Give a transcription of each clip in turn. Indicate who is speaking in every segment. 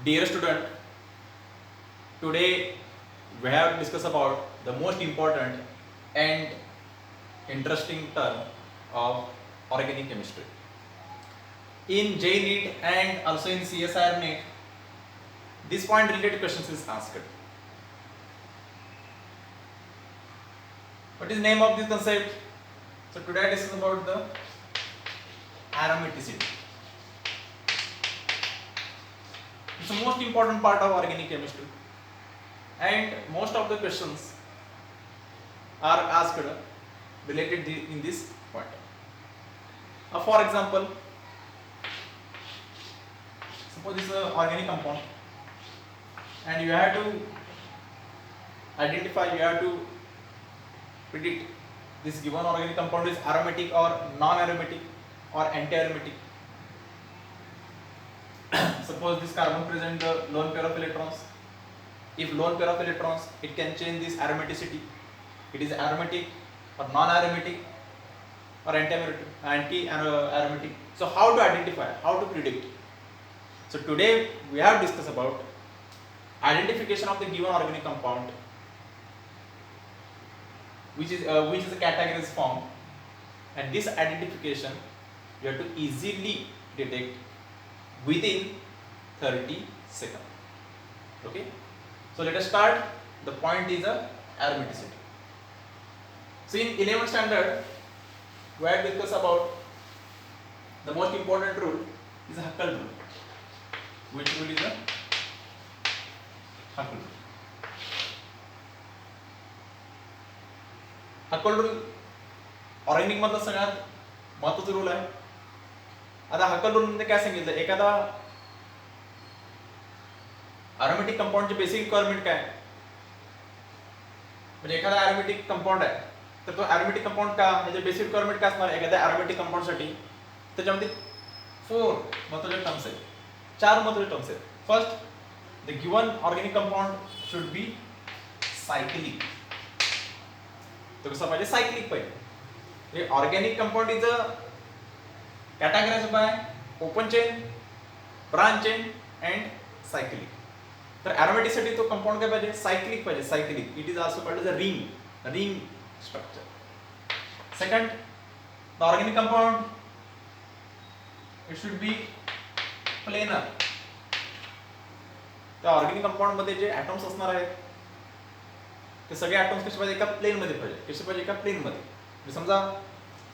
Speaker 1: Dear student, today we have discussed about the most important and interesting term of organic chemistry. In JNEET and also in CSIR NEET, this point related questions is asked. What is the name of this concept? So today I discuss about the aromaticity. It's the most important part of organic chemistry, and most of the questions are asked related in this point. For example, suppose this is an organic compound, and you have to identify, you have to predict this given organic compound is aromatic or non-aromatic or anti-aromatic. Suppose this carbon present the lone pair of electrons. If lone pair of electrons, it can change this aromaticity. It is aromatic or non-aromatic or anti-aromatic. So how to identify, how to predict? So today we have discussed about identification of the given organic compound, which is a categorized form, and this identification you have to easily detect within 30 seconds. Okay, so let us start. The point is a aromaticity. So in 11th standard we have discussed about the most important rule is a Huckel rule. Which rule is a Huckel rule? Huckel rule organic मधला सगळ्यात महत्त्वाचा rule आहे. आता हक्कल rule मध्ये काय सांगितलं, एखादा aromatic कंपाऊंडची basic requirement काय, म्हणजे एखादा अरोमॅटिक कंपाऊंड आहे तर तो अरोमॅटिक कंपाऊंड का, ह्याचे बेसिक रिक्वायरमेंट काय असणार एखाद्या अरोमॅटिक कंपाऊंड साठी, त्याच्यामध्ये 4 महत्त्वाचे टर्म्स आहेत, 4 महत्त्वाचे टर्म्स आहेत. First, the given organic compound should be cyclic. तो कसा पाहिजे, सायक्लिक पाहिजे. हे organic compound is categorized by open chain, branch chain and cyclic. तर aromaticity तो कंपाऊंड काय पाहिजे, सायक्लिक पाहिजे, cyclic. It is also called as a ring structure. Second, the organic compound it should be planar. त्या organic compound मध्ये जे atoms असणार आहेत ते सगळे ॲटम्स कसे पाहिजे, एका प्लेन मध्ये पाहिजे. कसे पाहिजे, एका प्लेन मध्ये.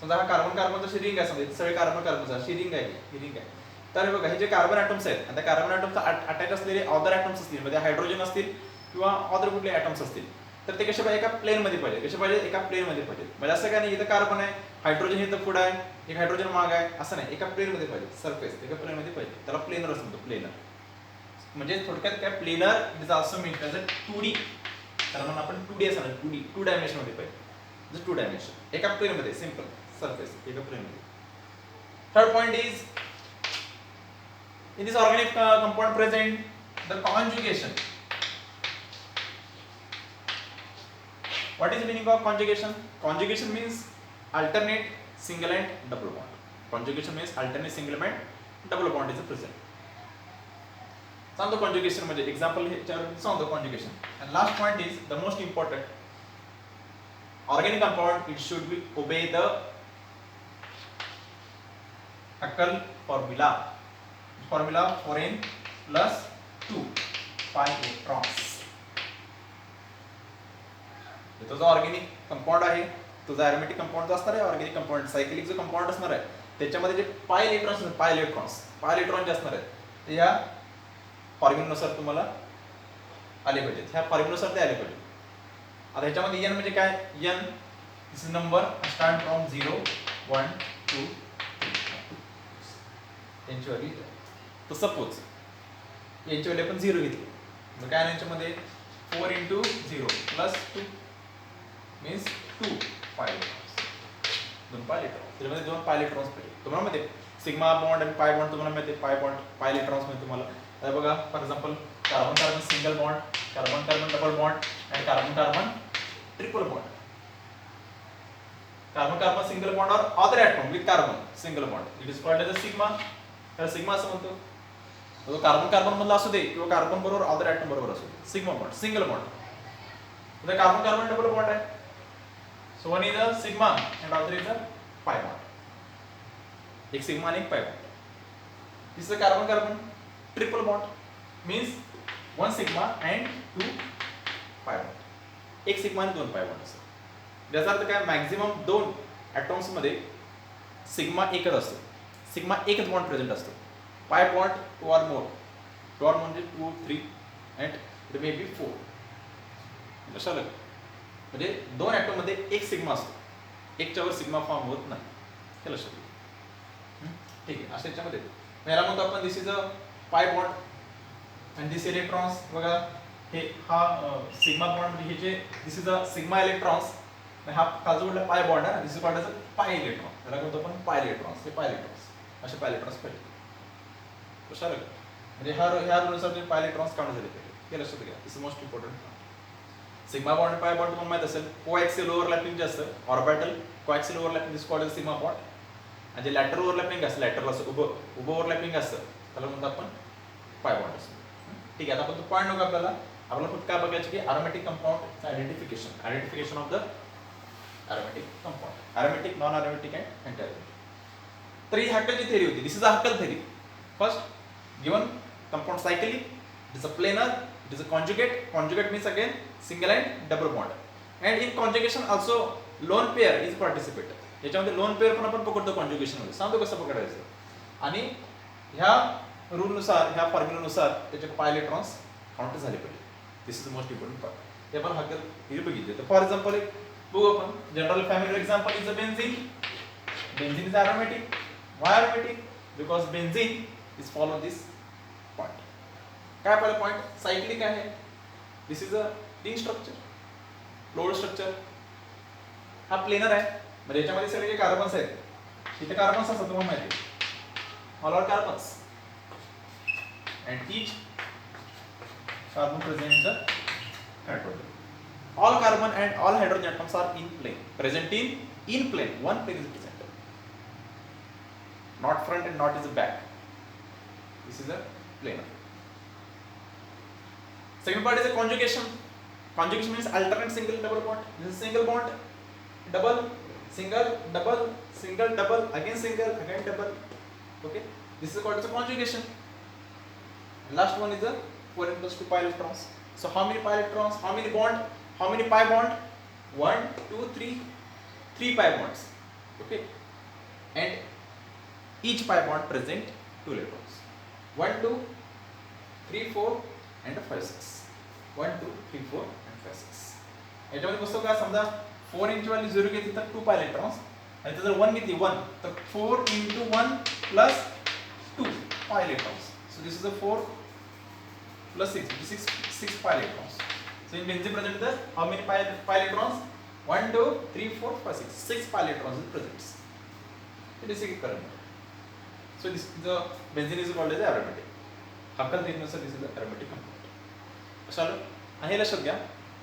Speaker 1: समजा हा कार्बन कार्बनचा रिंग आहे, समजा सगळे कार्बन कार्बनचा रिंग आहे, ही रिंग आहे. तर बघा, हे जे कार्बन ॲटम्स आहेत आणि त्या कार्बन ॲटम्सचा अटॅच असलेले अदर ॲटम्स असतील, म्हणजे हायड्रोजन असतील किंवा अदर कुठले ॲटम्स असतील, तर ते कसे पाहिजे, एका प्लेन मध्ये पाहिजे. कसे पाहिजे, एका प्लेन मध्ये पाहिजे. म्हणजे असं काय नाही इथं कार्बन आहे, हायड्रोजन इथं पुढे आहे, एक हायड्रोजन माग आहे, असं नाही. एका प्लेन मध्ये पाहिजे, सरफेस एका प्लेन मध्ये पाहिजे. त्याला प्लेनर असं म्हणतो, प्लेनर. म्हणजे थोडक्यात काय, planar is also means as a 2D. तर म्हणून आपण 2D असं नाही, 2D 2 डायमेन्शन मध्ये पाहिजे, 2 डायमेन्शन एका प्लेन मध्ये, सिंपल surface एका प्लेन मध्ये. Third point is, in this organic compound present the conjugation. What is the meaning of conjugation? Conjugation means alternate single and double bond. Conjugation means alternate single and double bond is present. सांगतो conjugation म्हणजे example ह्याच्यावर सांगतो conjugation. And last point is the most important. Organic compound it should be obey the Huckel formula. Formula 4n plus 2 pi electrons. तो जो organic compound आहे, तो जो aromatic compound जो असणार आहे, ऑर्गॅनिक कंपाऊंड सायक्लिक जो कंपाऊंड असणार आहे, त्याच्यामध्ये जे पाय इलेक्ट्रॉन जे असणार आहेत ते या फॉर्म्युलानुसार तुम्हाला आले पाहिजेत. ह्या फॉर्म्युलानुसार ते आले पाहिजेत. आता ह्याच्यामध्ये n म्हणजे काय, n this is number start from 0 1 2 यांची व्हॅल्यू. तर सपोज यांची व्हॅल्यू आपण 0 घेतली, मग काय यांच्यामध्ये 4 into 0 plus 2 means 2 pi electrons. 2 pi electrons. त्याच्यामध्ये 2 pi electrons पाहिजे. तुम्हाला माहिती आहे सिग्मा बॉन्ड आणि पाय बॉन्ड तुम्हाला माहिती आहे, पाय बॉन्ड पाय इलेक्ट्रॉन्स मध्ये तुम्हाला. आता बघा for example carbon carbon single bond, carbon carbon double bond आणि carbon carbon triple bond. Carbon carbon single bond और other atom with carbon single bond, it is called as a sigma. तर sigma असं म्हणतो. तो carbon carbon मधला असू दे किंवा carbon बरोबर अदर ऍटम बरोबर असू दे, सिग्मा बॉन्ड सिंगल बॉन्ड. तर कार्बन कार्बन डबल बॉन्ड आहे. So one is a sigma and other is a pi bond. एक सिग्मा आणि एक pi bond. This is a carbon carbon triple bond, means one sigma and two pi bond. एक sigma आणि दोन pi bond असतो. याचा अर्थ काय, maximum दोन ॲटॉम्स मध्ये सिग्मा एकच असतो, सिग्मा एकच बॉन्ड प्रेझेंट असतो. Pi bond two or more, two or म्हणजे 2 3 अँड इट मे बी 4. लक्षात आलं, म्हणजे दोन ॲटम मध्ये एक सिग्मा असतो, एकच्या वर सिग्मा फॉर्म होत नाही. हे लक्षात घ्या. ठीक आहे, अशा याच्यामध्ये याला म्हणतो आपण this is a pi bond and this electrons. बघा हे हा सिग्मा बॉन्ड, हे जे this is a sigma electrons, हा काजूला पाय बॉन्ड आहे, this is called as a pi electron. त्याला म्हणतो आपण पाय इलेक्ट्रॉन्स. हे पाय इलेक्ट्रॉन्स, असे पाय इलेक्ट्रॉन्स पाहिजे. कशा म्हणजे ह्या रूलनुसार जे पाय इलेक्ट्रॉन्स काउंट झाले पाहिजे, हे लक्षात घ्या. This is most important. Sigma bond pi bond तुम्हाला माहित असेल, कोएक्सियल ओव्हरलॅपिंग जे असतं orbital coaxial overlapping this called as sigma bond. आणि जे लॅटरल ओव्हरलॅपिंग असतं, लॅटरल असं उभं ओव्हरलॅपिंग असतं, त्याला म्हणतो आपण पाय बॉन्ड असतं. ठीक आहे, आता आपण तो पॉईंट नको आपल्याला फक्त काय बघायचं की aromatic compound identification of the aromatic compound, aromatic, non aromatic and antiaromatic. तर ही हॅकलची थेरी होती. This is a Huckel theory. First given compound cyclic, it is a planar, it is a conjugate means again single and double bond, and in conjugation also lone pair is participated. याच्यामध्ये lone pair पण आपण पकडतो conjugation मध्ये, सांगतो कसं पकडायचं. आणि ह्या रूल नुसार, ह्या फॉर्म्युलानुसार त्याचे पाय इलेक्ट्रॉन्स काउंट झाले पाहिजे. This is the most important part. ते आपण हॅकल हे बघितले. तर फॉर एक्झाम्पल एक बघू आपण general family example is a benzene. Benzene is aromatic. Why aromatic? Because benzene is follow this point. काय पहिला पॉइंट सायक्लिक आहे. This is a ring structure, floor structure. हा प्लेनर आहे, म्हणजे याच्यामध्ये सगळे जे कार्बन्स आहेत, इथे कार्बन्स असतात तुम्हाला माहिती आहे, all are carbons and each carbon present in the hydrogen. All carbon and all hydrogen atoms are in plane, present in plane. One plane is present, not front and not is the back. This is a planar. Second part is a conjugation. Conjugation means alternate single double bond. This is single bond, double, single, double, again single, again double. Okay, this is called as a conjugation. Last one is a 4n plus 2 pi electrons. So how many pi electrons? How many bond? How many pi bond? 1, 2, 3, 3 pi bonds. Okay, and each pi bond present 2 electrons. 1, 2, 3, 4 and 5, 6. 1, 2, 3, 4 and 5, 6. याच्यामध्ये बसतो का, समजा 4 inch वाली 0 घेतली तर 2 pi electrons, आणि जर 1 घेतली 1 तर 4 into 1 plus 2 pi electrons. So this is a 4 plus 6, which is 6 pi electrons. So in benzene present the how many pi electrons? 1, 2, 3, 4, 5, 6. 6 pi electrons is present. It is a current. So this the benzene is called as aromatic. हक्कल देण्यानुसार this is the aromatic compound. चलो, आणि हे लक्षात घ्या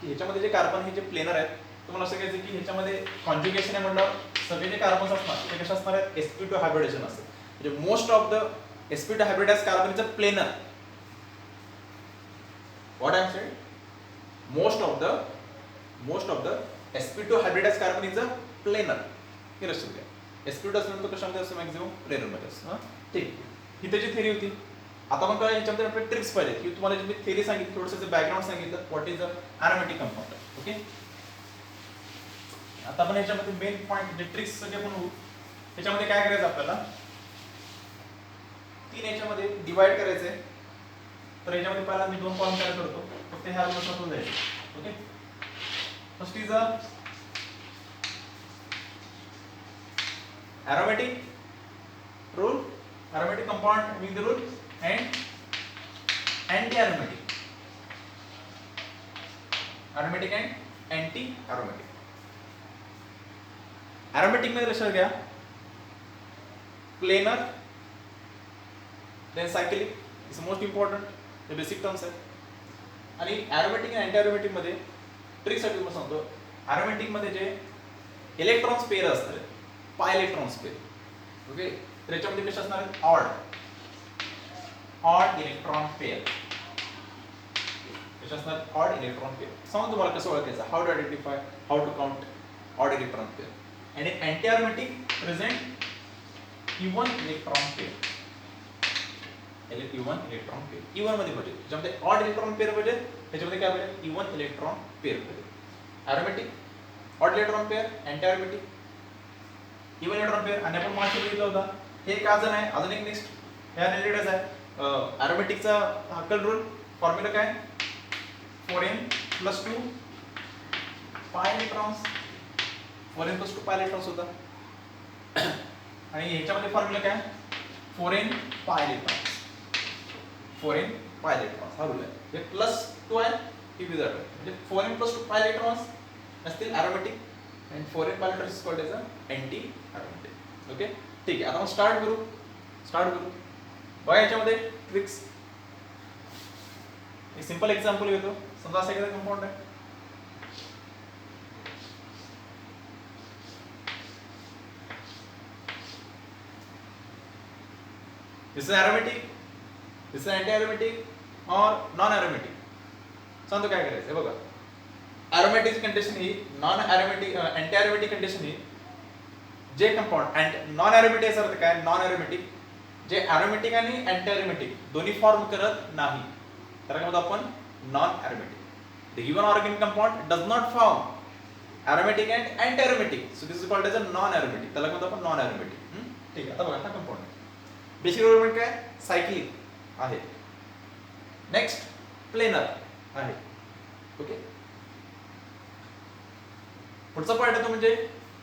Speaker 1: की ह्याच्यामध्ये जे carbon हे जे planar आहेत, तुम्हाला असं घ्यायचं की ह्याच्यामध्ये कॉन्जुगेशन आहे म्हणल्यावर सगळे जे कार्बन्स असणार ते कसे असणार आहेत, sp2 हायब्रिडेशन असतं. म्हणजे most of the sp2 hybridized carbon is a planar. What I am saying? Most of the sp2 hybridized carbon is a planar. हे लक्षात घ्या. sp2 असल्यानंतर तो कशामध्ये असतो, मॅक्झिमम प्लेनर मध्ये असतो. ठीक, ही त्याची थेरी होती. आता आपण काय याच्यामध्ये आपले ट्रिक्स पाहिजे की तुम्हाला जे मी थेरी सांगितली, थोडंसं बॅकग्राऊंड सांगितलं, what is a aromatic compound. Okay, आता आपण याच्यामध्ये मेन पॉइंट जे ट्रिक्स सगळे आपण याच्यामध्ये काय करायचं, आपल्याला 3 याच्यामध्ये डिवाइड करायचंय. तर याच्यामध्ये पहिला मी 2 कॉलम तयार करतो, फक्त ह्या रूलनुसार होऊन जाईल. Okay, first is a aromatic rule, aromatic compound with the rule, and anti-aromatic, aromatic and anti-aromatic. aromatic मध्ये लक्षात घ्या, planar, then cyclic is most important, the basic terms आहेत. आणि aromatic आणि anti-aromatic मध्ये ट्रिक साठी मी सांगतो, aromatic मध्ये जे इलेक्ट्रॉन्स पेअर असतात, पाय इलेक्ट्रॉन्स पेअर. ओके, तर याच्यामध्ये कसे असणार आहेत, ऑड. Odd electron pair. कशा असणार ऑड इलेक्ट्रॉन पेअर. सांगू तुम्हाला कसं ओळखायचं, how to identify, how to count odd electron pair. and in anti-aromatic present even electron pair. even electron pair even मध्ये पाहिजे, ज्यामध्ये odd electron pair पाहिजे त्याच्यामध्ये काय पाहिजे even electron pair पाहिजे. aromatic odd electron pair, anti-aromatic even electron pair. आणि आपण मागे बघितलं होता हे एक अजून आहे, अजून एक नेक्स्ट ह्या रिलेटेड आहे. aromaticचा हक्कल रूल फॉर्म्युला काय 4n + 2 pi electrons, 4n + 2 pi electrons होता. आणि ह्याच्यामध्ये फॉर्म्युला काय 4n pi electrons, 4n pi electrons हा रूल आहे. हे +2 आहे ही विजार्ड आहे, म्हणजे 4n + 2 pi electrons असतील aromatic and 4n pi electrons is called as anti aromatic. Okay ठीक आहे. आता आपण स्टार्ट करू. बघा याच्यामध्ये ट्रिक्स. एक सिंपल एक्झाम्पल घेतो. समजा असा एखादा कंपाऊंड आहे, this is aromatic, this is anti-aromatic or non-aromatic. सांगतो काय करायचं बघा. aromatic condition he, non aromatic anti-aromatic condition he J compound and non aromatic याचा अर्थ काय नॉन aromatic जे aromatic आणि anti-aromatic दोन्ही फॉर्म करत नाही त्याला काय म्हणतो आपण non aromatic. the given organic compound does not form aromatic and anti-aromatic, so this is called as a non-aromatic. त्याला म्हणतो आपण नॉन aromatic. ठीक आहे. आता बघा हा कंपाऊंड बेसिक एलिमेंट काय सायक्लिक आहे, नेक्स्ट प्लेनर आहे. ओके पुढचा पॉइंट येतो म्हणजे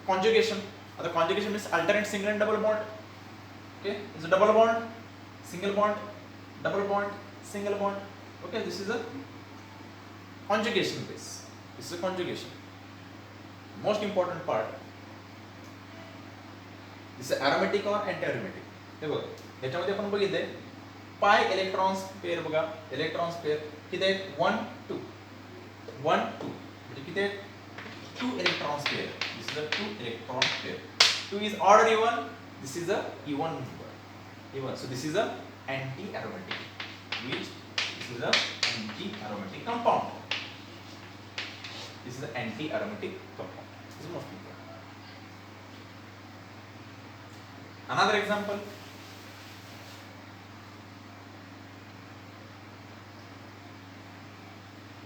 Speaker 1: कॉन्जुगेशन. आता conjugation means alternate single and double bond. Okay is a double bond, single bond, double bond, single bond. Okay this is a conjugation base. This is a conjugation most important part. This is aromatic और anti aromatic. हे बघा याच्यामध्ये आपण बघितले पाय electrons pair. बघा electrons pair किती आहेत 1 2 1 2 म्हणजे किती आहेत 2 electrons pair. This is a 2 electron pair. 2 is odd और even, this is a even number, even. So this is a anti aromatic, which this is a anti aromatic compound. This is a anti aromatic compound. This is most important. Another example,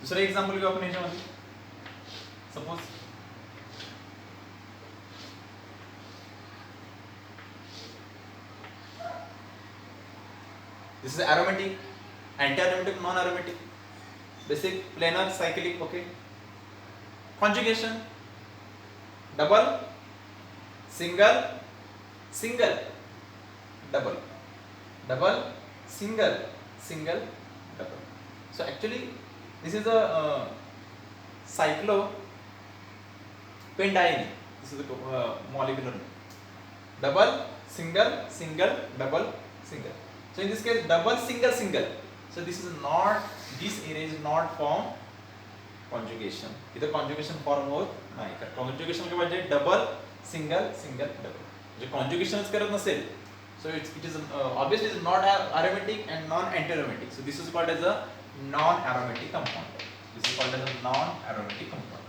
Speaker 1: दुसरा example घेऊ आपण याच्यामध्ये. Suppose this is aromatic, anti-aromatic, non-aromatic, basic, planar, cyclic. Okay, conjugation double, single, single, double, double, single, single, double. So actually this is a cyclopendiene. This is the molecular name. Double, single, single, double, single. So in this case double, single, single. So this is not, this area is not form conjugation. इधर conjugation form होत नाही. Conjugation के म्हणजे double, single, single, double. जे conjugation करत नसेल, so it is obviously is not aromatic and non anti-aromatic. So this is called as a non-aromatic compound. This is called as a non-aromatic compound.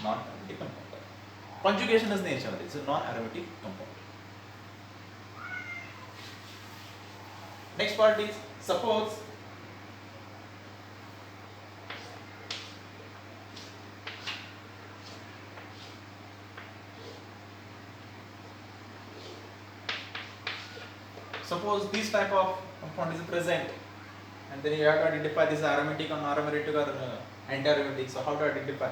Speaker 1: Non-aromatic compound. Conjugation is nature. It's a non-aromatic compound. Next part is suppose this type of compound is present, and then you have to identify this aromatic or non-aromatic or anti-aromatic. So how to identify?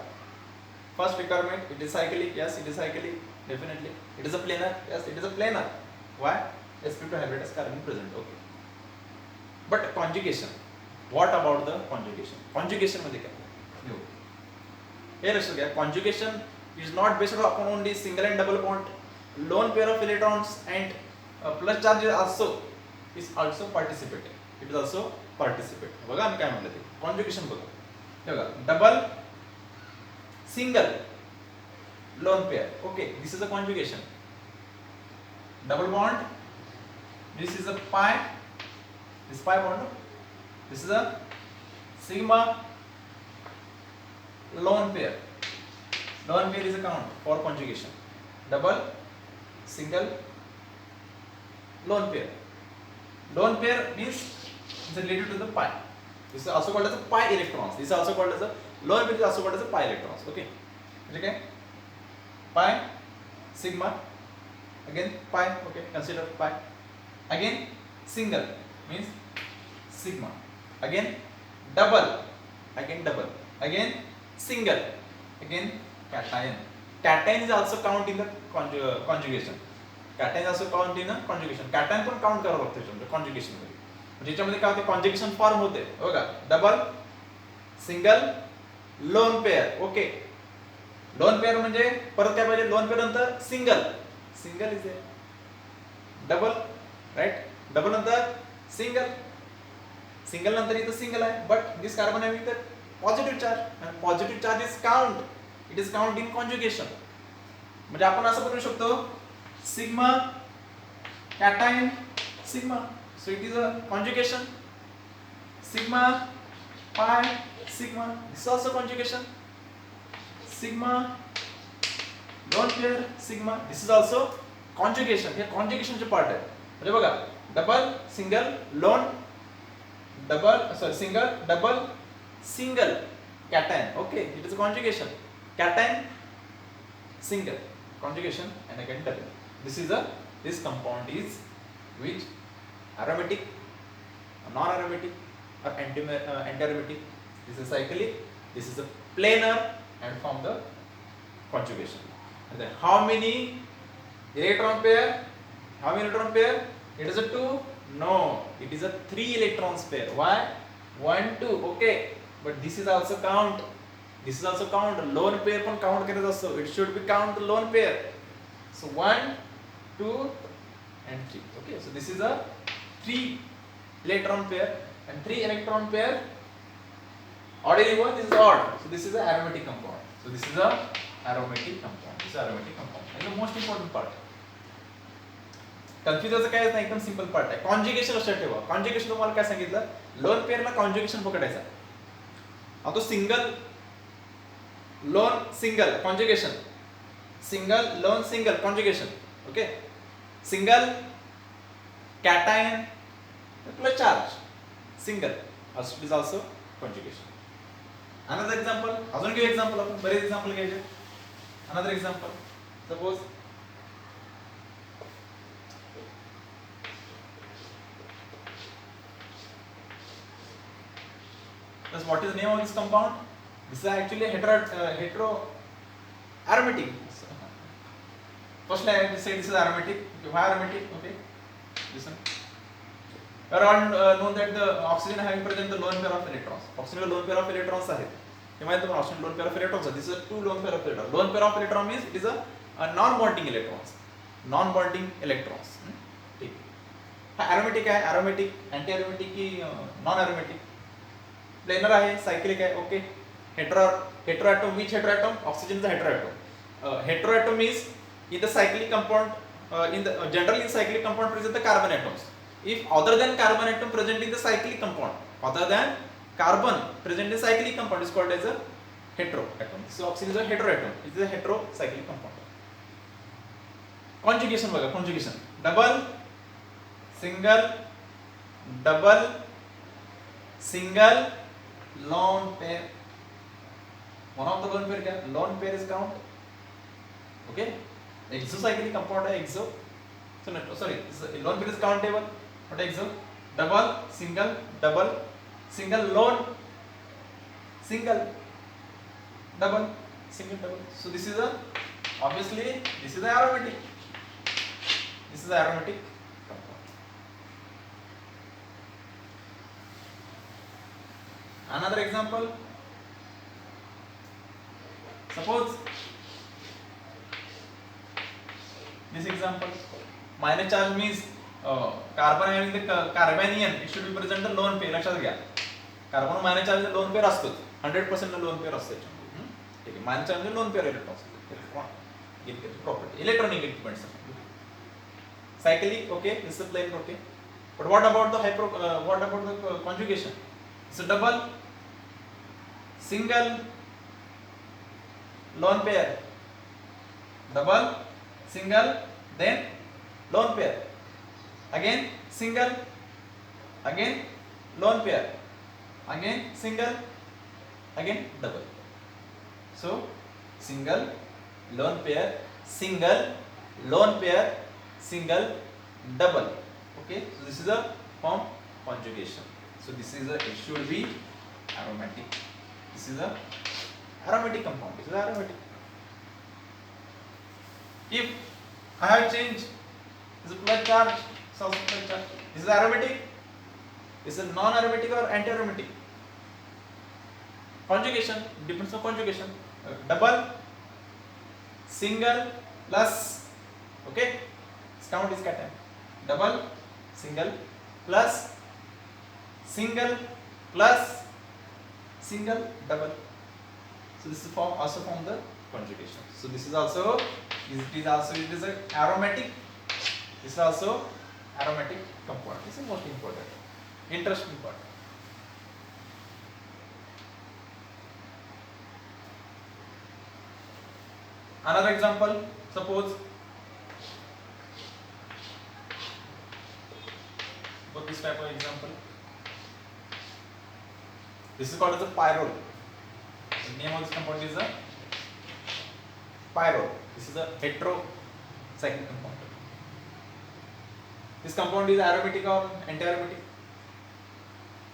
Speaker 1: First requirement, it is cyclic. Yes, it is cyclic. Definitely. It is a planar. Yes, it is a planar. Why? sp2 hybridized carbon present. Okay. But conjugation. What about the conjugation? Conjugation मध्ये काय? हे लक्षात घ्या. Conjugation is not based upon only single and double bond. Lone pair of electrons and plus charge is also participating. It is also participate. बघा आम्ही काय म्हटलं ते conjugation बघा. हे बघा double, single, lone pair. Okay, this is a conjugation. Double bond. This is a pi This pi bond. This is a sigma lone pair. Lone pair is a count for conjugation. Double, single, lone pair. Lone pair means it's related to the pi. This is also called as a pi electrons. This is also called as a lone pair is also called as a pi electrons. Okay. Pi, sigma, again pi. Okay, consider pi. Again single means sigma. Again double. Again single. Again cation. Cation is also count in the conjugation. Cation is also count in the conjugation. Cation पण count करावं लागतं त्याच्यामध्ये conjugation मध्ये. म्हणजे याच्यामध्ये काय होते conjugation form होते बघा double, single, lone pair. Okay. lone pair म्हणजे परत काय पाहिजे lone pair नंतर single is there. double right? double नंतर single नंतर इथं single आहे but this carbon having the positive charge and positive charge is count. It is count in conjugation. म्हणजे आपण असं करू शकतो sigma cation sigma. So it is a conjugation. Sigma pi sigma. This is also conjugation. Sigma lone pair sigma. This is also conjugation. Hey conjugation चे part आहे. म्हणजे बघा double single lone double single cation. Okay, it is a conjugation. Cation single conjugation and again double. This compound is which aromatic, non-aromatic or anti-aromatic. This is cyclic. This is a planar and from the conjugation. And then how many electron pair? It is a 2. No, it is a 3 electrons pair. Why? 1 2. Okay, but this is also count. Lone pair पण count करत असतो. It should be count lone pair. So 1 2 and 3. Okay, so this is a 3 electron pair and 3 electron pair. Odd is one. This is odd. So this is an aromatic compound. This is aromatic compound. And the most important part. कन्फ्युजनचं काय नाही एकदम simple part आहे. Conjugation लक्षात ठेवा. Conjugation तुम्हाला काय सांगितलं loan पेअरला conjugation पकडायचा. आता तो single loan single conjugation single loan single conjugation. Okay single cation plus charge single also is also conjugation. Another example अजून घेऊ example आपण बरेच example घ्यायचे. Another example suppose what is the name of this compound? This is actually hetero aromatic. Firstly I will say this is aromatic. Why aromatic? Okay, listen. We are all known that the oxygen having present the lone pair of electrons. Oxygen lone pair of electrons आहे. हे माहिती आहे तुम्हाला oxygen lone pair of electrons. This is a 2 lone pair of electrons. Lone pair of electron means it is a non-bonding electrons. Non-bonding electrons. ठीक. हा aromatic आहे. Aromatic, anti-aromatic की non-aromatic. Planar आहे, cyclic आहे. Okay. Heteroatom. Which heteroatom? Oxygen is a heteroatom. Heteroatom is in the cyclic compound. Generally in cyclic compound present the carbon atoms. If other than carbon atom present in the cyclic compound, other than carbon present in cyclic compound is called as a heteroatom. So oxygen is a heteroatom. It is a heterocyclic compound. Conjugation बघा conjugation. Double, single, double, single, lone pair. One of the lone pair क्या? Lone pair is count. Okay. Exocyclic compound है exo. So no, sorry, lone pair is countable. What exo? Double, single, lone, single, double, single, double. So this is obviously this is aromatic. This is aromatic compound. Another example. Suppose this example, minus charge means carbon having the carbanion, it should be present the lone pair. लक्षात घ्या. Carbon minus charge lone pair असतो. 100% lone pair असतो याच्यामध्ये. ठीक आहे. Minus charge lone pair electrons. Property. Electronic equipments. Cyclic, okay. This is plain, okay. But what about the conjugation? It's a double, single, lone pair, double, single, then lone pair, again single, again lone pair, again single, again double. So single, lone pair, single, lone pair, single, double. Okay, so this is a form conjugation. So this is it should be aromatic. This is a aromatic compound. This is aromatic. If I have changed this is plus charge, this is also plus charge. This is aromatic. This is non-aromatic or anti-aromatic. Conjugation depends on conjugation. Double, single, plus. Okay, this count is cation. Double, single, plus, single, plus, single, double. So this is also from the conjugation. So this is also it is a aromatic. This is also aromatic compound. This is most important, interesting part. Another example, suppose this type of example. This is called as a pyrrole. The name of this compound is a pyrrole. This is a heterocyclic compound. This compound is aromatic or anti-aromatic?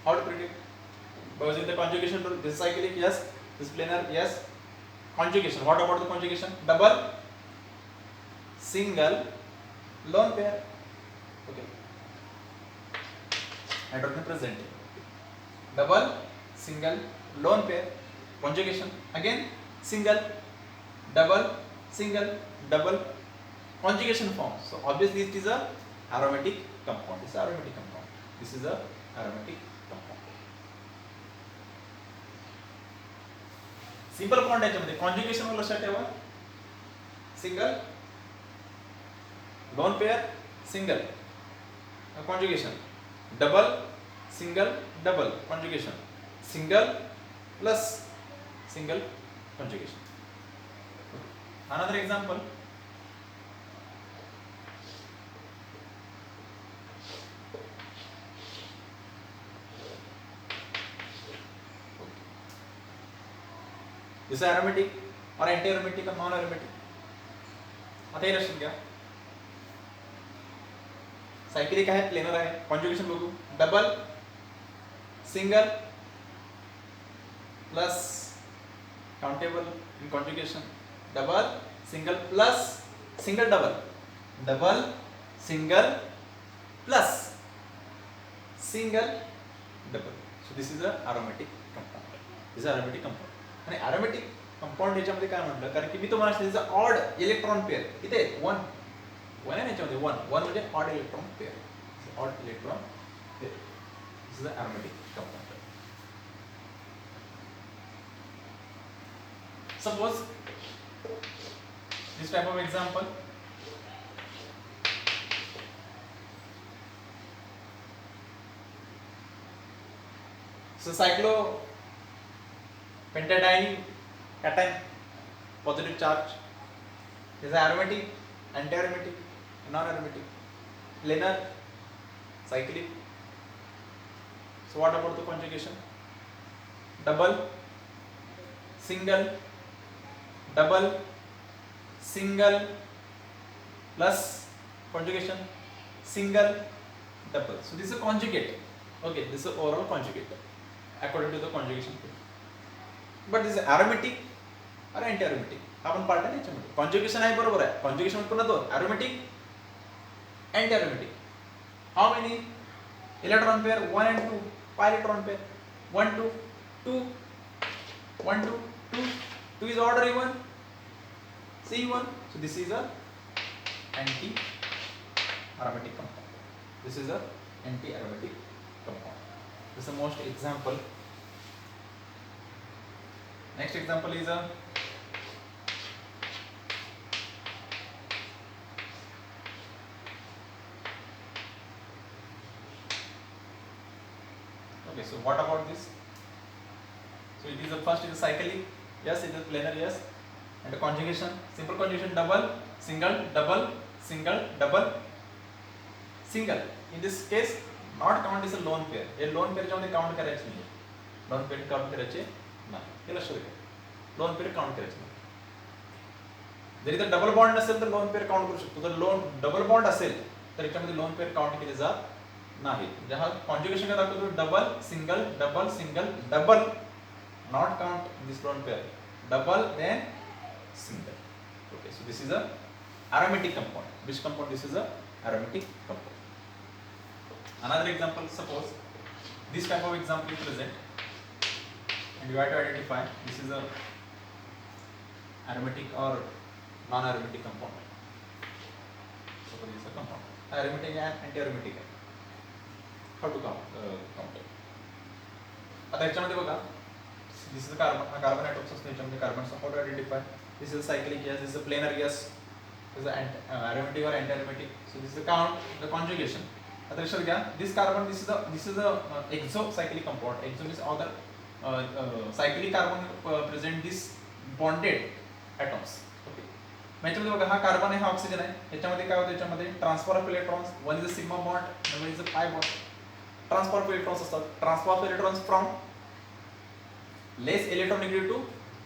Speaker 1: How to predict? Because in the conjugation rule, this is cyclic, yes. This is planar, yes. Conjugation. What about the conjugation? Double, single, lone pair. Okay. Hydrogen presenting. Double, single, lone pair. Conjugation. Again, single, double, single, double. Conjugation form. So obviously it is a aromatic compound. This is aromatic compound. This is a aromatic compound. Simple bond याच्यामध्ये conjugation वर लक्षात ठेवा. Single, lone pair, single conjugation, double, single, double conjugation, single plus single conjugation. Another example. This is aromatic or anti-aromatic or non-aromatic. आता हे लक्षात घ्या. Cyclic आहे, planar आहे. Conjugation बघू. Double, single plus countable in conjugation. Double, single plus single double. Double, single plus single double. So this is a aromatic compound. This is aromatic compound. आणि aromatic compound याच्यामध्ये काय म्हटलं, कारण की मी तुम्हाला सांगितलं ऑड इलेक्ट्रॉन पेअर इथे 1 आहे याच्यामध्ये 1 म्हणजे odd electron pair. Odd electron pair. This is the aromatic compound. Suppose this type of example. So cyclopentadiene cation, positive charge. Is aromatic, anti-aromatic, non-aromatic, planar, cyclic. So what about the conjugation? Double, single, double, single plus conjugation, single, double. So this is a conjugate. Okay, this is overall conjugate according to the conjugation. But this is aromatic or anti-aromatic. आपण part आहे याच्यामध्ये. Conjugation आहे बरोबर आहे. Conjugation पुन्हा दोन, aromatic, anti-aromatic. How many electron pair? 1 and 2. pi electron pair. 1 2 2 1 2 2. 2 is order even. C1. So this is a anti-aromatic compound. This is a anti-aromatic compound. This is the most example. Next example is a Okay, so what about this? So it is the first is a cyclic, yes, it is planar, yes, and the conjugation, simple conjugation, double, single, double, single, double, single. In this case, not count is a lone pair. Hey lone pair च्यामध्ये count करायचे नाही. lone pair count करायचे नाही. हे लक्षात घ्या. lone pair count करायचे नाही. जरी तर double bond नसेल तर लोन पेअर काउंट करू शकतो. जर लोन डबल बॉन्ड असेल तर याच्यामध्ये लोन पेअर काउंट केले जात नाही. म्हणजे हा कॉन्जुगेशन का दाखवतो double single double single double, not count this lone pair, double then single. Okay, so this is a aromatic compound. Which compound? This is a aromatic compound. Another example, suppose this type of example is present and you have to identify this is a aromatic or non-aromatic compound. Suppose this is a compound, aromatic and anti-aromatic. How to count it? आता याच्यामध्ये बघा, this is a carbon, हा carbon atoms असतो याच्यामध्ये carbon. So how to identify? This is a cyclic gas, this is a planar gas, this is a aromatic or anti-aromatic. So this is the count, the conjugation. आता लक्षात घ्या, this carbon, this is a exocyclic compound. Exo means other cyclic carbon present this bonded atoms. Okay. याच्यामध्ये बघा, हा carbon आहे, हा oxygen आहे. याच्यामध्ये काय होतं, याच्यामध्ये transfer of electrons, one is a sigma bond, one is a pi bond. Transfer of electrons असतात. Transfer of electrons from less electronegative to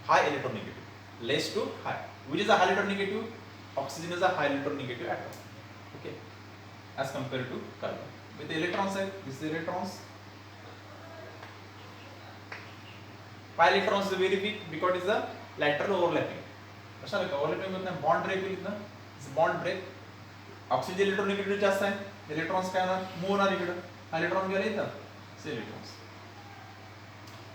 Speaker 1: high electronegative, less to high. Which is a high electronegative? Oxygen is a high electronegative atom. Okay, as compared to carbon. With the electrons side, this is electrons. Pi electrons is very weak because it is a lateral overlapping. अच्छा लगा, overlapping होता है, bond break होता है, it's bond break. Oxygen electronegative जास्त है, electrons क्या ना move ना इकडं, electron गेले इथं, से electrons.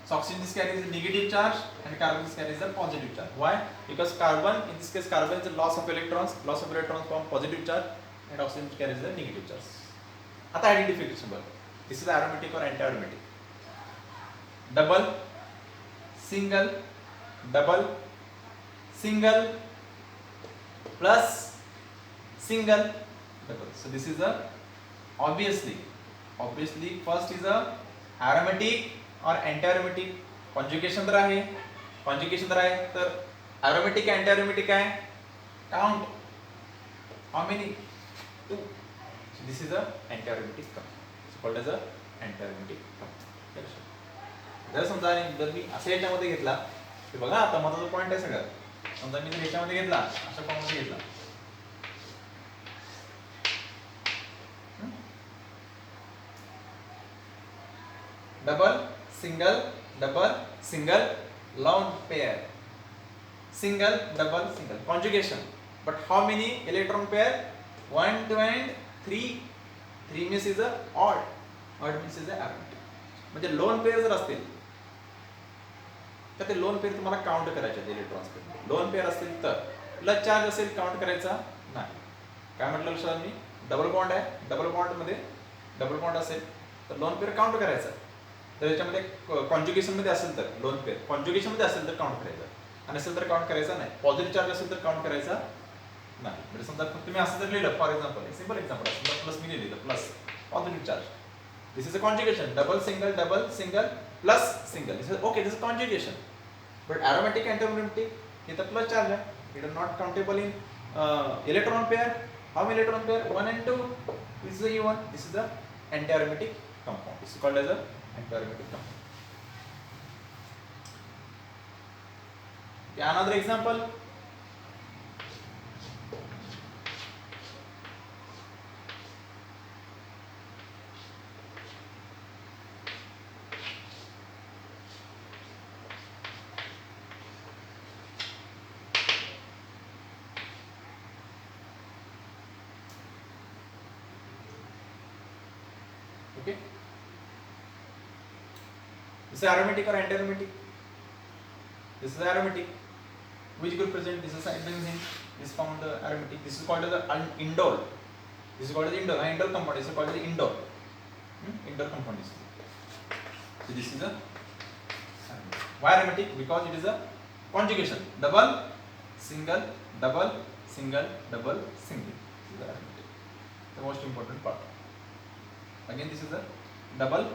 Speaker 1: So oxygen carries a negative charge and carbon carries a positive charge. Why? Because carbon, in this case carbon is a loss of electrons form positive charge, and oxygen carries a negative charge. आता identification बघ, this is aromatic or anti-aromatic. Double, single, double, single, plus single, double. So this is a obviously first is a aromatic और anti aromatic. Conjugation तर आहे, तर aromatic anti aromatic आहे, count how many, 2. So this is a anti aromatic compound. It's called as a anti aromatic compound. जर समजा जर मी अशा याच्यामध्ये घेतला, ते बघा आता माझा जो पॉइंट आहे सगळा, समजा मी जर याच्यामध्ये घेतला, अशा फॉर्ममध्ये घेतला, double single double single lone pair, single double single conjugation. But how many electron pair? 1 2 and 3. 3 means is a odd means is a aromatic. म्हणजे lone pair जर असतील तर ते lone pair तुम्हाला काउंट करायचे आहेत इलेक्ट्रॉन्स मध्ये. lone pair असतील तर प्लस चार्ज असेल काउंट करायचा नाही. काय म्हटलं लक्षात मी, डबल बॉन्ड आहे, डबल बॉन्ड मध्ये डबल बॉन्ड असेल तर lone pair काउंट करायचा. तर याच्यामध्ये कॉन्जुगेशन मध्ये असेल तर लोन पेअर, कॉन्जुगेशन मध्ये असेल तर काउंट करायचा, आणि असेल तर काउंट करायचा नाही. पॉझिटिव्ह चार्ज असेल तर काउंट करायचा नाही. म्हणजे समजा तुम्ही असं जर लिहिलं, फॉर एक्झाम्पल सिंपल एक्झाम्पल समजा प्लस मी लिहिलं, plus positive charge, this is a conjugation, double single plus single, this is okay, this is conjugation. But aromatic antiaromatic हे तर प्लस चार्ज आहे, it is not countable in electron pair. How many electron pair? 1 and 2. This is E1, this is the antiaromatic compound. This is called as a anti-aromatic compound. Okay, another example. Okay. This is aromatic or anti-aromatic? This is aromatic. Which group present? This is benzene. This is found aromatic. This is called as the indole. This is called as indole. Indole compound. This is called as indole. Indole compound. So this is a why aromatic? Because it is a conjugation. Double, single, double, single, double, single. This is the aromatic. The most important part. Again, this is a double,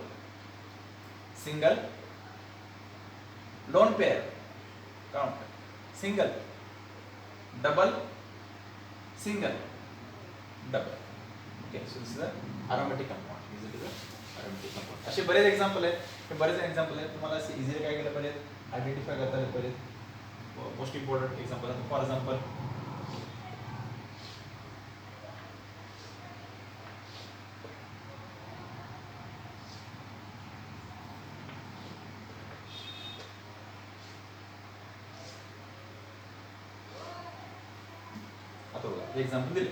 Speaker 1: single, lone pair, count, single, double, single, double. Okay, so this is a aromatic compound. Is it a aromatic compound. असे बरेच example आहेत. हे बरेच example आहेत. तुम्हाला असे easily काय केलं पाहिजे, आयडेंटिफाय करता आले पाहिजे. मोस्ट इम्पॉर्टंट एक्झाम्पल आहे. फॉर एक्झाम्पल, आता बघा एक्झाम्पल दिले.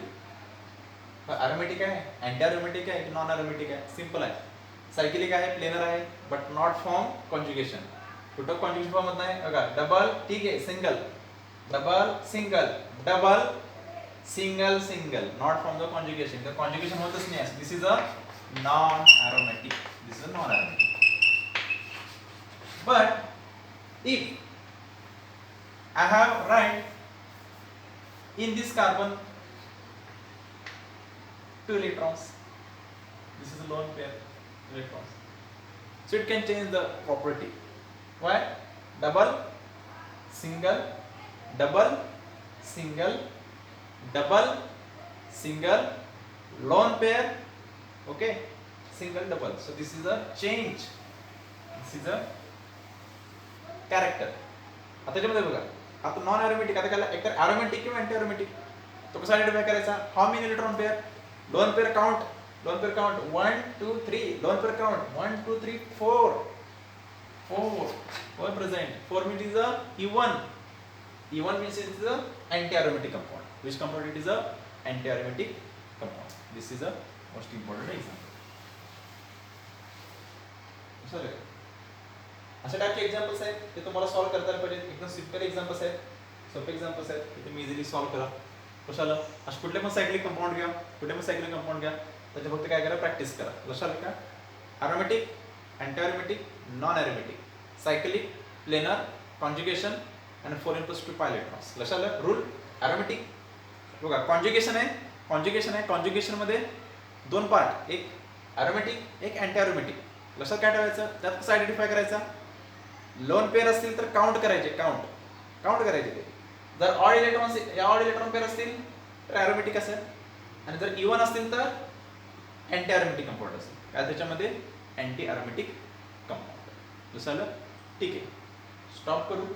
Speaker 1: अरोमॅटिक आहे, अँटी अरोमॅटिक आहे की नॉन अरोमॅटिक आहे? सिंपल आहे. सायक्लिक आहे, प्लेनर आहे, बट नॉट फ्रॉम कॉन्जुगेशन. कुठं कॉन्जुगेशन फॉर्म होत नाही बघा. डबल ठीक आहे, single, double, single, double, single, single, not from the conjugation. तर कॉन्जुगेशन होतच नाही. This is a non aromatic. This is a non aromatic. But if I have write in this carbon 2 electrons. This is a lone pair electrons. So it can change the property. Why? Double, single, double, single, double, single, lone pair. Okay, single, double. So this is a change. This is a character. आता त्याच्यामध्ये बघा, आता non aromatic, आता काय एकतर aromatic किंवा anti aromatic. तो कसा आयडेंटिफाय करायचा? How many electron pair, lone pair count, lone pair count 1 2 3, lone pair count 1 2 3 4 4 present. 4 means it is a E1. E1 means it is a anti aromatic compound. Which compound it is a anti aromatic compound? This is a most important example. Sir अशा टाइपचे examples आहेत ते तुम्हाला solve करता पाहिजे. एकदम simple examples आहेत, सोपे examples आहेत, ते तुम्ही इझिली सॉल्व्ह करा. कशाला? असे कुठले पण सायक्लिक कंपाऊंड घ्या, कुठले पण सायक्लिक कंपाऊंड घ्या, त्याच्या फक्त काय करा, प्रॅक्टिस करा. लक्षात आलं का? Aromatic, anti aromatic, non aromatic, cyclic, planar, conjugation आणि 4n+2 pi इलेक्ट्रॉन्स. लक्षात आलं? रूल अरोमॅटिक बघा, कॉन्जुगेशन आहे, कॉन्जुगेशन आहे, कॉन्जुगेशन मध्ये दोन पार्ट, एक अरोमॅटिक, एक अँटी अरोमॅटिक. लक्षात काय ठेवायचं? त्यात कसं आयडेंटिफाय करायचा? लोन पेअर असतील तर काउंट करायचे, काउंट करायचे ते. जर ऑड इलेक्ट्रॉन पेअर असतील तर अरोमॅटिक असेल, आणि जर इवन असतील तर अँटी अरोमॅटिक कंपाऊंड असेल. काय त्याच्यामध्ये? Anti aromatic compound. जसं ठीक आहे, स्टॉप करू.